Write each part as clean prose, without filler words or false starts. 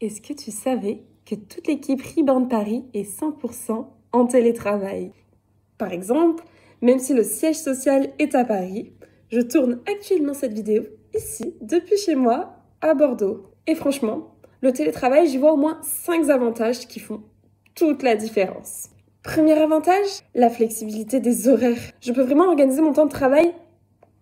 Est-ce que tu savais que toute l'équipe Rebound Paris est 100% en télétravail? Par exemple, même si le siège social est à Paris, je tourne actuellement cette vidéo ici, depuis chez moi, à Bordeaux. Et franchement, le télétravail, j'y vois au moins 5 avantages qui font toute la différence. Premier avantage, la flexibilité des horaires. Je peux vraiment organiser mon temps de travail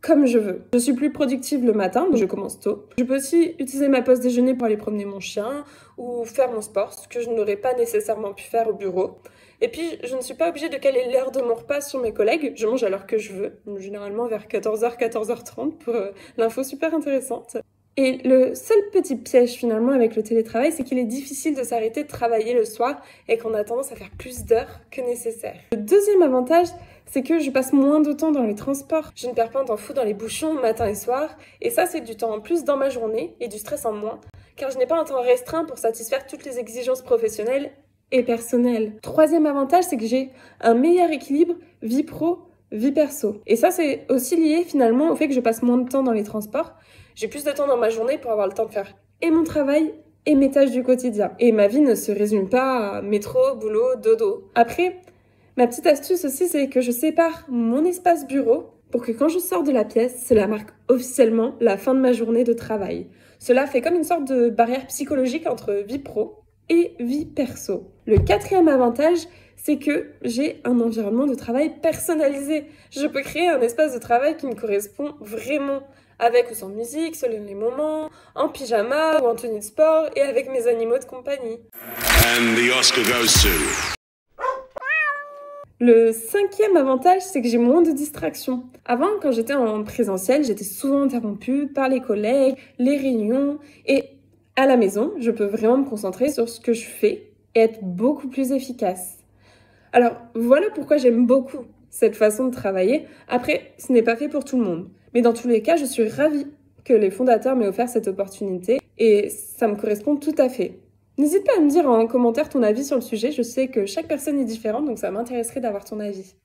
comme je veux. Je suis plus productive le matin, donc je commence tôt. Je peux aussi utiliser ma pause déjeuner pour aller promener mon chien ou faire mon sport, ce que je n'aurais pas nécessairement pu faire au bureau. Et puis, je ne suis pas obligée de caler l'heure de mon repas sur mes collègues. Je mange à l'heure que je veux, généralement vers 14h, 14h30 pour l'info super intéressante. Et le seul petit piège finalement avec le télétravail, c'est qu'il est difficile de s'arrêter de travailler le soir et qu'on a tendance à faire plus d'heures que nécessaire. Le deuxième avantage, c'est que je passe moins de temps dans les transports. Je ne perds pas un temps fou dans les bouchons matin et soir. Et ça, c'est du temps en plus dans ma journée et du stress en moins, car je n'ai pas un temps restreint pour satisfaire toutes les exigences professionnelles et personnelles. Troisième avantage, c'est que j'ai un meilleur équilibre vie pro, vie perso. Et ça, c'est aussi lié finalement au fait que je passe moins de temps dans les transports. J'ai plus de temps dans ma journée pour avoir le temps de faire et mon travail et mes tâches du quotidien. Et ma vie ne se résume pas à métro, boulot, dodo. Après, ma petite astuce aussi, c'est que je sépare mon espace bureau pour que quand je sors de la pièce, cela marque officiellement la fin de ma journée de travail. Cela fait comme une sorte de barrière psychologique entre vie pro et vie perso. Le quatrième avantage, c'est que j'ai un environnement de travail personnalisé. Je peux créer un espace de travail qui me correspond vraiment, avec ou sans musique, selon les moments, en pyjama ou en tenue de sport et avec mes animaux de compagnie. And the Oscar goes to... Le cinquième avantage, c'est que j'ai moins de distractions. Avant, quand j'étais en présentiel, j'étais souvent interrompue par les collègues, les réunions, et à la maison, je peux vraiment me concentrer sur ce que je fais et être beaucoup plus efficace. Alors, voilà pourquoi j'aime beaucoup cette façon de travailler. Après, ce n'est pas fait pour tout le monde. Mais dans tous les cas, je suis ravie que les fondateurs m'aient offert cette opportunité et ça me correspond tout à fait. N'hésite pas à me dire en commentaire ton avis sur le sujet. Je sais que chaque personne est différente, donc ça m'intéresserait d'avoir ton avis.